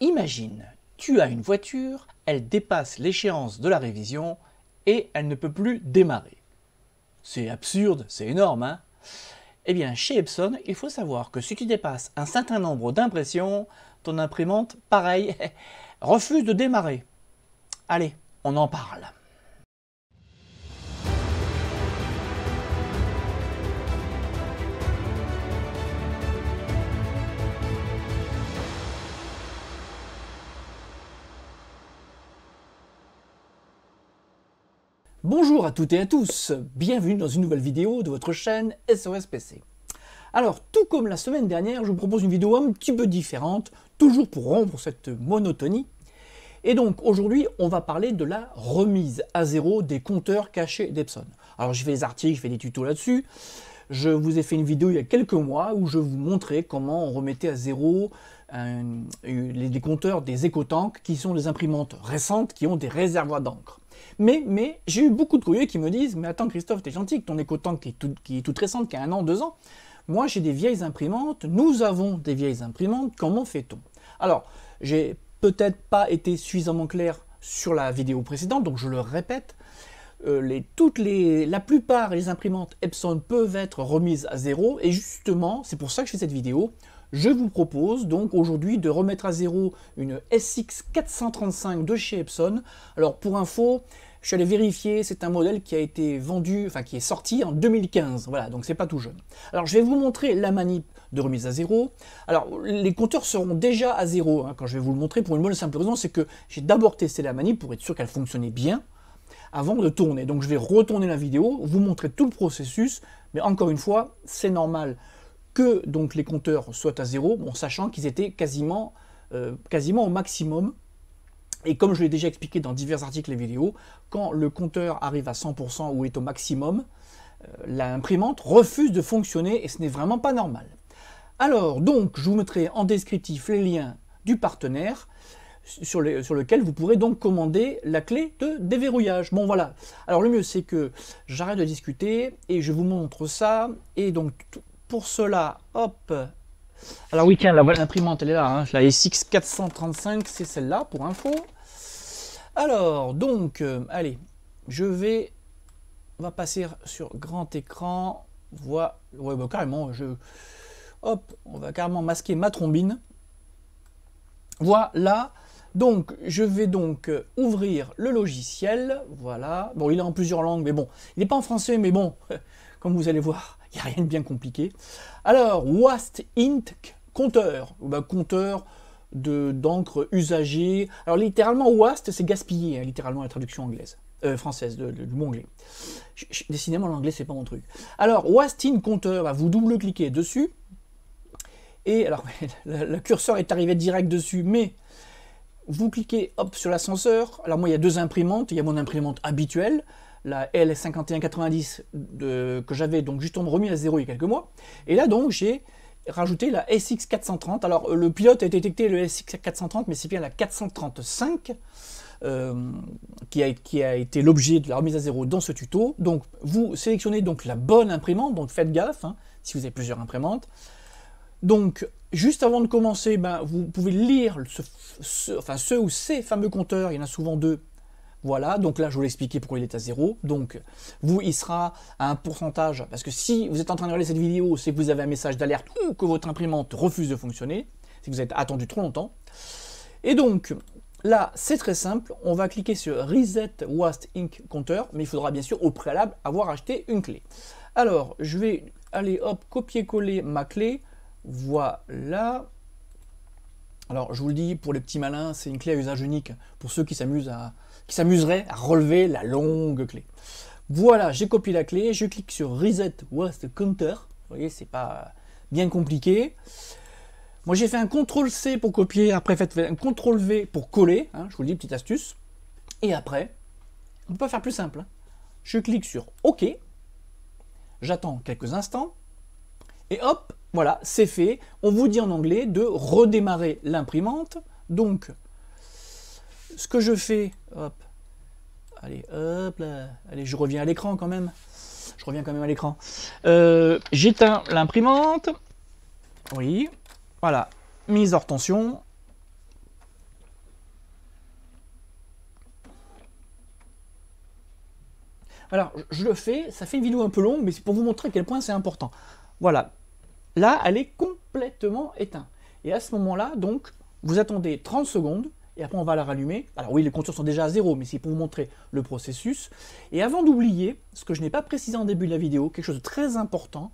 Imagine, tu as une voiture, elle dépasse l'échéance de la révision et elle ne peut plus démarrer. C'est absurde, c'est énorme, hein? Eh bien, chez Epson, il faut savoir que si tu dépasses un certain nombre d'impressions, ton imprimante, pareil, refuse de démarrer. Allez, on en parle. Bonjour à toutes et à tous, bienvenue dans une nouvelle vidéo de votre chaîne SOS PC. Alors, tout comme la semaine dernière, je vous propose une vidéo un petit peu différente, toujours pour rompre cette monotonie. Et donc, aujourd'hui, on va parler de la remise à zéro des compteurs cachés d'Epson. Alors, je fais des articles, je fais des tutos là-dessus. Je vous ai fait une vidéo il y a quelques mois où je vous montrais comment on remettait à zéro les compteurs des EcoTank, qui sont des imprimantes récentes qui ont des réservoirs d'encre. Mais j'ai eu beaucoup de courriers qui me disent « Mais attends Christophe, t'es gentil, que ton EcoTank qui est toute récente, qui a 1 an, 2 ans. Moi j'ai des vieilles imprimantes, nous avons des vieilles imprimantes, comment fait-on » Alors, j'ai peut-être pas été suffisamment clair sur la vidéo précédente, donc je le répète. La plupart des imprimantes Epson peuvent être remises à zéro, et justement, c'est pour ça que je fais cette vidéo. Je vous propose donc aujourd'hui de remettre à zéro une SX 435 de chez Epson. Alors pour info, je suis allé vérifier, c'est un modèle qui a été vendu, enfin qui est sorti en 2015, voilà, donc c'est pas tout jeune. Alors je vais vous montrer la manip de remise à zéro. Alors les compteurs seront déjà à zéro, hein, quand je vais vous le montrer, pour une bonne et simple raison, c'est que j'ai d'abord testé la manip pour être sûr qu'elle fonctionnait bien, avant de tourner. Donc je vais retourner la vidéo, vous montrer tout le processus, mais encore une fois, c'est normal que donc les compteurs soient à zéro, bon, sachant qu'ils étaient quasiment au maximum. Et comme je l'ai déjà expliqué dans divers articles et vidéos, quand le compteur arrive à 100% ou est au maximum, l'imprimante refuse de fonctionner et ce n'est vraiment pas normal. Alors donc, je vous mettrai en descriptif les liens du partenaire sur lequel vous pourrez donc commander la clé de déverrouillage. Bon voilà, alors le mieux c'est que j'arrête de discuter et je vous montre ça. Et donc pour cela, hop, alors oui tiens, l'imprimante elle est là, hein, la SX 435, c'est celle-là pour info. Alors donc, allez, on va passer sur grand écran, voilà, ouais, bah, carrément, hop, on va carrément masquer ma trombine. Voilà. Donc, je vais donc ouvrir le logiciel, voilà. Bon, il est en plusieurs langues, mais bon, il n'est pas en français, mais bon, comme vous allez voir, il n'y a rien de bien compliqué. Alors, Waste Int compteur, ben, compteur d'encre usagée. Alors, littéralement, waste, c'est gaspiller, hein, littéralement la traduction anglaise, française, du mot anglais. Décidément, l'anglais, c'est pas mon truc. Alors, Waste Int compteur, ben, vous double-cliquez dessus. Et alors, le curseur est arrivé direct dessus, mais vous cliquez hop, sur l'ascenseur. Alors moi, il y a deux imprimantes. Il y a mon imprimante habituelle, la L5190 que j'avais donc justement remis à zéro il y a quelques mois. Et là, donc, j'ai rajouté la SX430. Alors, le pilote a détecté le SX430, mais c'est bien la 435 qui a été l'objet de la remise à zéro dans ce tuto. Donc, vous sélectionnez donc la bonne imprimante. Donc, faites gaffe, hein, si vous avez plusieurs imprimantes. Donc, juste avant de commencer, ben, vous pouvez lire ce ou ces fameux compteurs, il y en a souvent deux. Voilà, donc là je vous l'ai expliqué pourquoi il est à zéro. Donc, il sera à un pourcentage, parce que si vous êtes en train de regarder cette vidéo, c'est que vous avez un message d'alerte ou que votre imprimante refuse de fonctionner, c'est que vous avez attendu trop longtemps. Et donc, là, c'est très simple, on va cliquer sur Reset Waste Ink Counter, mais il faudra bien sûr au préalable avoir acheté une clé. Alors, je vais aller, hop, copier-coller ma clé. Voilà. Alors, je vous le dis, pour les petits malins, c'est une clé à usage unique pour ceux qui s'amuseraient à relever la longue clé. Voilà, j'ai copié la clé, je clique sur Reset Waste Counter. Vous voyez, c'est pas bien compliqué. Moi, j'ai fait un CTRL-C pour copier, après faites un CTRL-V pour coller, hein, je vous le dis, petite astuce. Et après, on peut pas faire plus simple. Hein. Je clique sur OK, j'attends quelques instants, et hop, voilà, c'est fait. On vous dit en anglais de redémarrer l'imprimante. Donc, ce que je fais, hop, allez, hop là, allez, je reviens à l'écran quand même. Je reviens quand même à l'écran. J'éteins l'imprimante. Oui, voilà, mise hors tension. Alors, je le fais, ça fait une vidéo un peu longue, mais c'est pour vous montrer à quel point c'est important. Voilà, là, elle est complètement éteinte. Et à ce moment-là, donc, vous attendez 30 secondes, et après on va la rallumer. Alors oui, les compteurs sont déjà à 0, mais c'est pour vous montrer le processus. Et avant d'oublier, ce que je n'ai pas précisé en début de la vidéo, quelque chose de très important,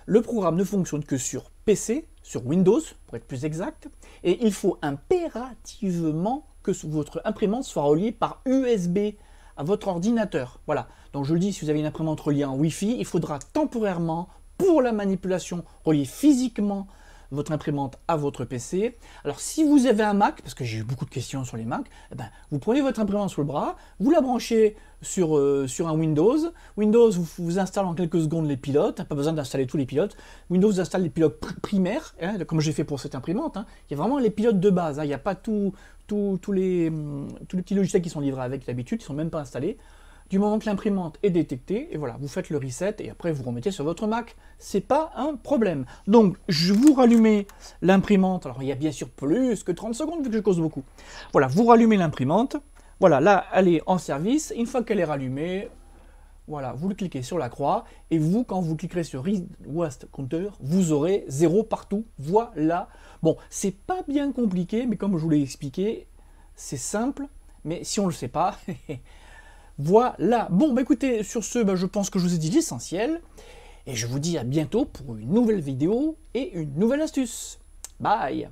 le programme ne fonctionne que sur PC, sur Windows, pour être plus exact, et il faut impérativement que votre imprimante soit reliée par USB à votre ordinateur. Voilà, donc je le dis, si vous avez une imprimante reliée en Wi-Fi, il faudra temporairement, pour la manipulation, relier physiquement votre imprimante à votre PC. Alors si vous avez un Mac, parce que j'ai eu beaucoup de questions sur les Mac, eh ben, vous prenez votre imprimante sous le bras, vous la branchez sur un Windows. Windows vous installe en quelques secondes les pilotes, pas besoin d'installer tous les pilotes. Windows vous installe les pilotes primaires, hein, comme j'ai fait pour cette imprimante. Hein. Il y a vraiment les pilotes de base, hein. Il n'y a pas tous les petits logiciels qui sont livrés avec d'habitude, ils ne sont même pas installés. Du moment que l'imprimante est détectée, et voilà, vous faites le reset et après vous remettez sur votre Mac. C'est pas un problème. Donc, je vous rallumez l'imprimante. Alors, il y a bien sûr plus que 30 secondes vu que je cause beaucoup. Voilà, vous rallumez l'imprimante. Voilà, là, elle est en service. Une fois qu'elle est rallumée, voilà, vous le cliquez sur la croix et vous, quand vous cliquerez sur Read Waste Counter, vous aurez 0 partout. Voilà. Bon, c'est pas bien compliqué, mais comme je vous l'ai expliqué, c'est simple. Mais si on le sait pas... Voilà, bon bah écoutez, sur ce, bah, je pense que je vous ai dit l'essentiel, et je vous dis à bientôt pour une nouvelle vidéo et une nouvelle astuce. Bye!